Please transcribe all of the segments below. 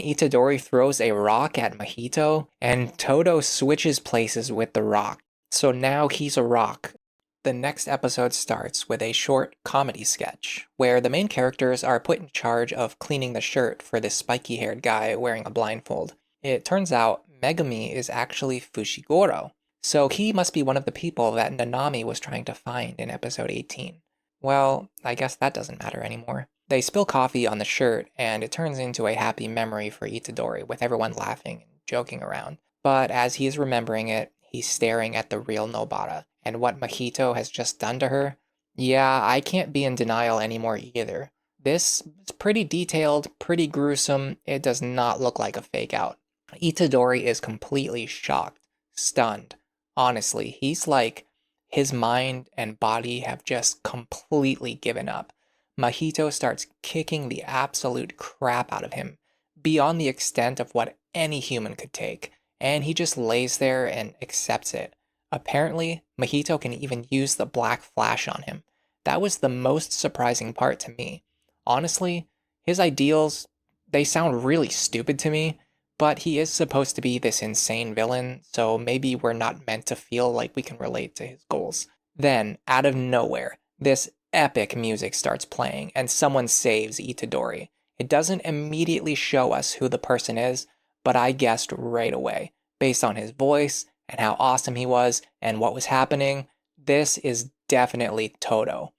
Itadori throws a rock at Mahito, and Todo switches places with the rock. So now he's a rock. The next episode starts with a short comedy sketch, where the main characters are put in charge of cleaning the shirt for this spiky-haired guy wearing a blindfold. It turns out Megumi is actually Fushiguro, so he must be one of the people that Nanami was trying to find in episode 18. Well, I guess that doesn't matter anymore. They spill coffee on the shirt, and it turns into a happy memory for Itadori, with everyone laughing and joking around. But as he is remembering it, he's staring at the real Nobara, and what Mahito has just done to her. Yeah, I can't be in denial anymore either. This is pretty detailed, pretty gruesome. It does not look like a fake out. Itadori is completely shocked, stunned. Honestly, he's like, his mind and body have just completely given up. Mahito starts kicking the absolute crap out of him, beyond the extent of what any human could take, and he just lays there and accepts it. Apparently, Mahito can even use the black flash on him. That was the most surprising part to me. Honestly, his ideals, they sound really stupid to me, but he is supposed to be this insane villain, so maybe we're not meant to feel like we can relate to his goals. Then, out of nowhere, this epic music starts playing, and someone saves Itadori. It doesn't immediately show us who the person is, but I guessed right away, based on his voice and how awesome he was and what was happening. This is definitely Todo.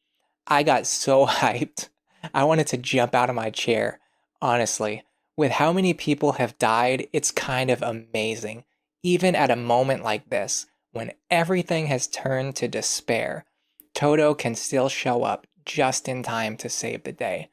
I got so hyped. I wanted to jump out of my chair, honestly. With how many people have died, it's kind of amazing. Even at a moment like this, when everything has turned to despair, Todo can still show up just in time to save the day.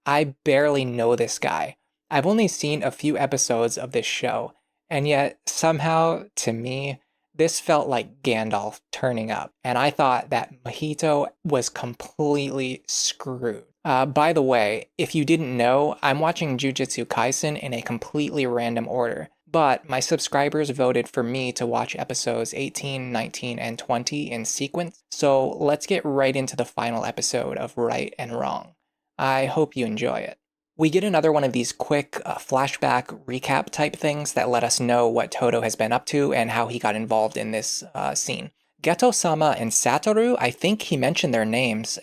I barely know this guy. I've only seen a few episodes of this show, and yet somehow, to me, this felt like Gandalf turning up, and I thought that Mahito was completely screwed. By the way, if you didn't know, I'm watching Jujutsu Kaisen in a completely random order, but my subscribers voted for me to watch episodes 18, 19, and 20 in sequence, so let's get right into the final episode of Right and Wrong. I hope you enjoy it. We get another one of these quick flashback recap type things that let us know what Todo has been up to and how he got involved in this scene. Geto-sama and Satoru, I think he mentioned their names.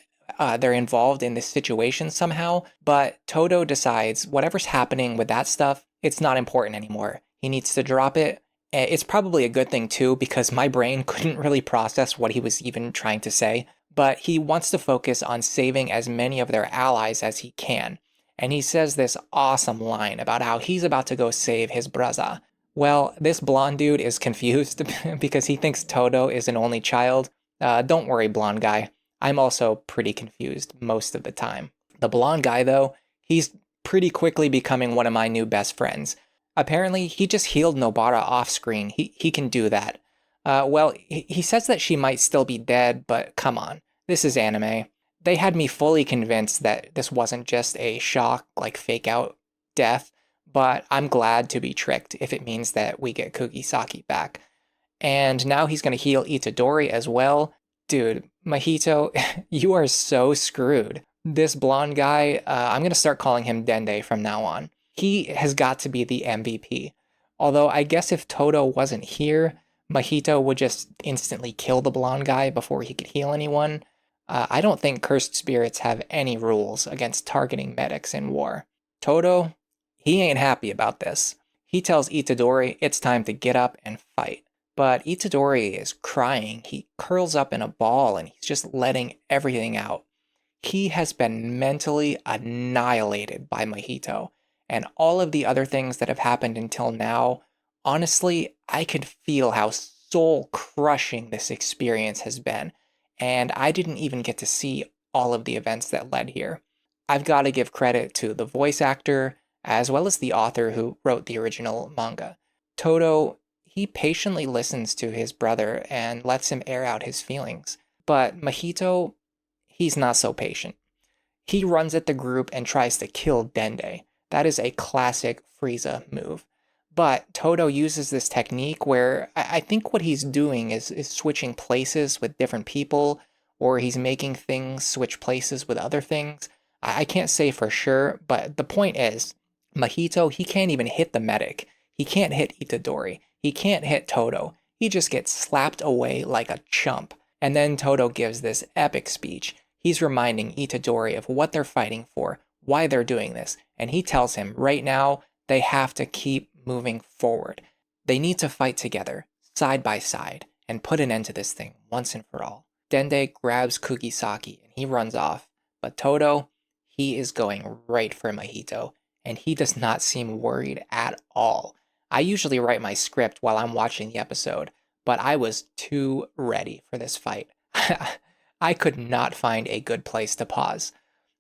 They're involved in this situation somehow, but Todo decides whatever's happening with that stuff, it's not important anymore. He needs to drop it. It's probably a good thing too, because my brain couldn't really process what he was even trying to say, but he wants to focus on saving as many of their allies as he can. And he says this awesome line about how he's about to go save his braza. Well, this blonde dude is confused because he thinks Todo is an only child. Don't worry, blonde guy. I'm also pretty confused most of the time. The blonde guy, though, he's pretty quickly becoming one of my new best friends. Apparently, he just healed Nobara off screen. He can do that. Well, he says that she might still be dead, but come on. This is anime. They had me fully convinced that this wasn't just a shock, like fake out death, but I'm glad to be tricked if it means that we get Kugisaki back. And now he's going to heal Itadori as well. Dude, Mahito, you are so screwed. This blonde guy, I'm going to start calling him Dende from now on. He has got to be the MVP. Although I guess if Todo wasn't here, Mahito would just instantly kill the blonde guy before he could heal anyone. I don't think cursed spirits have any rules against targeting medics in war. Todo, he ain't happy about this. He tells Itadori it's time to get up and fight. But Itadori is crying. He curls up in a ball and he's just letting everything out. He has been mentally annihilated by Mahito. And all of the other things that have happened until now, honestly, I could feel how soul-crushing this experience has been. And I didn't even get to see all of the events that led here. I've got to give credit to the voice actor, as well as the author who wrote the original manga. Todo, he patiently listens to his brother and lets him air out his feelings. But Mahito, he's not so patient. He runs at the group and tries to kill Dende. That is a classic Frieza move. But Todo uses this technique where I think what he's doing is switching places with different people, or he's making things switch places with other things. I can't say for sure, but the point is, Mahito, he can't even hit the medic. He can't hit Itadori. He can't hit Todo. He just gets slapped away like a chump. And then Todo gives this epic speech. He's reminding Itadori of what they're fighting for, why they're doing this, and he tells him right now they have to keep moving forward. They need to fight together, side by side, and put an end to this thing once and for all. Dende grabs Kugisaki and he runs off, but Todo, he is going right for Mahito, and he does not seem worried at all. I usually write my script while I'm watching the episode, but I was too ready for this fight. I could not find a good place to pause.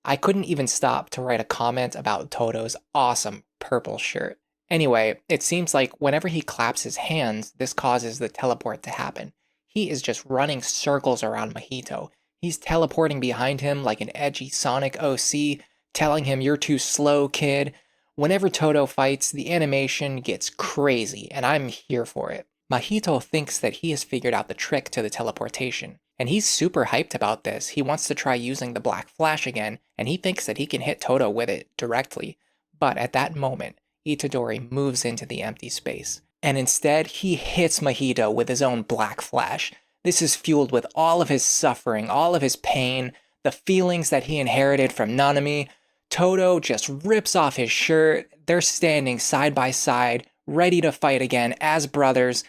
I couldn't even stop to write a comment about Todo's awesome purple shirt. Anyway, it seems like whenever he claps his hands, this causes the teleport to happen. He is just running circles around Mahito. He's teleporting behind him like an edgy Sonic OC, telling him, "You're too slow, kid." Whenever Todo fights, the animation gets crazy, and I'm here for it. Mahito thinks that he has figured out the trick to the teleportation, and he's super hyped about this. He wants to try using the Black Flash again, and he thinks that he can hit Todo with it directly. But at that moment, Itadori moves into the empty space, and instead he hits Mahito with his own Black Flash. This is fueled with all of his suffering, all of his pain, the feelings that he inherited from Nanami. Todo just rips off his shirt. They're standing side by side, ready to fight again as brothers.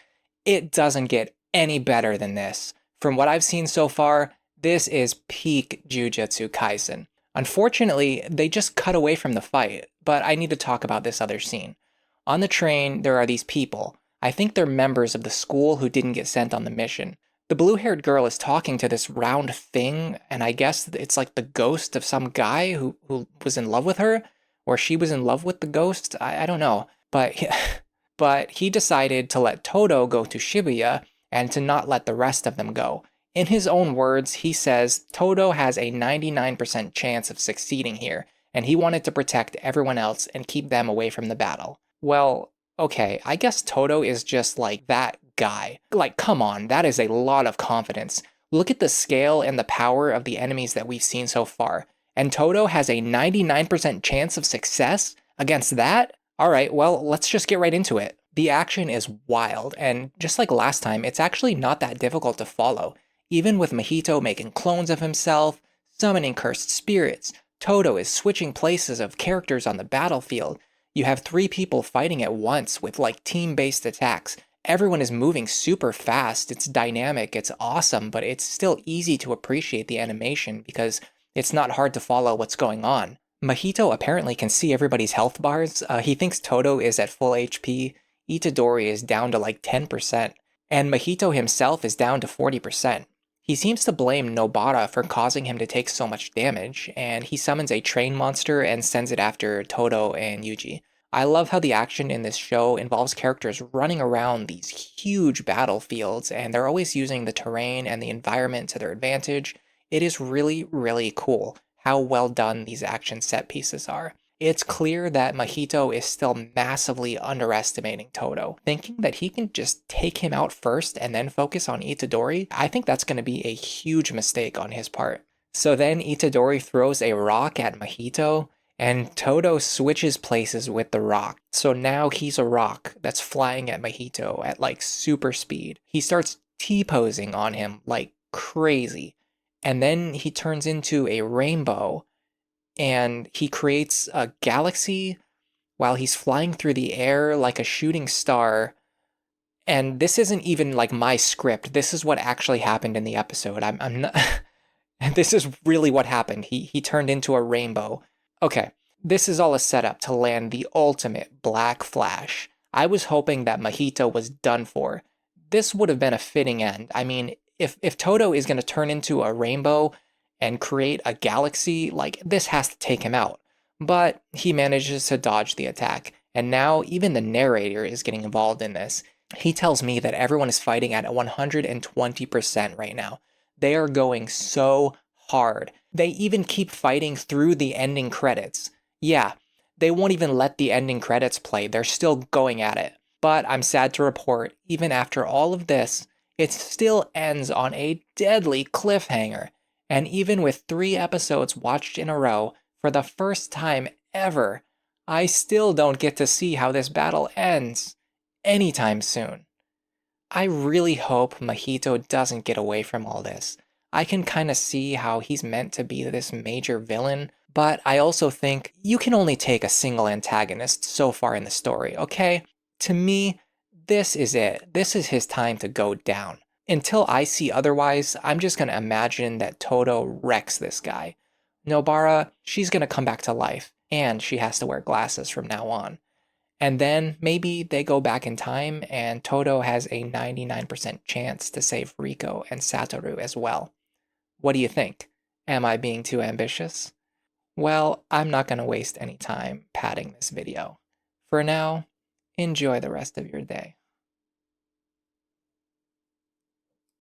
It doesn't get any better than this. From what I've seen so far, this is peak Jujutsu Kaisen. Unfortunately, they just cut away from the fight, but I need to talk about this other scene. On the train, there are these people. I think they're members of the school who didn't get sent on the mission. The blue-haired girl is talking to this round thing, and I guess it's like the ghost of some guy who was in love with her, or she was in love with the ghost. I don't know. But he decided to let Todo go to Shibuya and to not let the rest of them go. In his own words, he says Todo has a 99% chance of succeeding here, and he wanted to protect everyone else and keep them away from the battle. Well, okay, I guess Todo is just like that guy. Like, come on, that is a lot of confidence. Look at the scale and the power of the enemies that we've seen so far. And Todo has a 99% chance of success against that? Alright, well, let's just get right into it. The action is wild, and just like last time, it's actually not that difficult to follow. Even with Mahito making clones of himself, summoning cursed spirits, Todo is switching places of characters on the battlefield. You have 3 people fighting at once with like team-based attacks. Everyone is moving super fast, it's dynamic, it's awesome, but it's still easy to appreciate the animation because it's not hard to follow what's going on. Mahito apparently can see everybody's health bars. He thinks Todo is at full HP, Itadori is down to like 10%, and Mahito himself is down to 40%. He seems to blame Nobara for causing him to take so much damage, and he summons a train monster and sends it after Todo and Yuji. I love how the action in this show involves characters running around these huge battlefields, and they're always using the terrain and the environment to their advantage. It is really, really cool how well done these action set pieces are. It's clear that Mahito is still massively underestimating Todo, thinking that he can just take him out first and then focus on Itadori. I think that's going to be a huge mistake on his part. So then Itadori throws a rock at Mahito, and Todo switches places with the rock. So now he's a rock that's flying at Mahito at like super speed. He starts T-posing on him like crazy, and then he turns into a rainbow, and he creates a galaxy while he's flying through the air like a shooting star. And this isn't even like my script. This is what actually happened in the episode. I'm not. This is really what happened. He turned into a rainbow. Okay, this is all a setup to land the ultimate Black Flash. I was hoping that Mahito was done for. This would have been a fitting end. I mean, if Todo is going to turn into a rainbow and create a galaxy, like, this has to take him out. But he manages to dodge the attack, and now even the narrator is getting involved in this. He tells me that everyone is fighting at 120% right now. They are going so hard. They even keep fighting through the ending credits. Yeah, they won't even let the ending credits play. They're still going at it. But I'm sad to report, even after all of this, it still ends on a deadly cliffhanger. And even with 3 episodes watched in a row, for the first time ever, I still don't get to see how this battle ends anytime soon. I really hope Mahito doesn't get away from all this. I can kind of see how he's meant to be this major villain, but I also think you can only take a single antagonist so far in the story, okay? To me, this is it. This is his time to go down. Until I see otherwise, I'm just gonna imagine that Todo wrecks this guy. Nobara, she's gonna come back to life, and she has to wear glasses from now on. And then maybe they go back in time and Todo has a 99% chance to save Riko and Satoru as well. What do you think? Am I being too ambitious? Well, I'm not going to waste any time padding this video. For now, enjoy the rest of your day.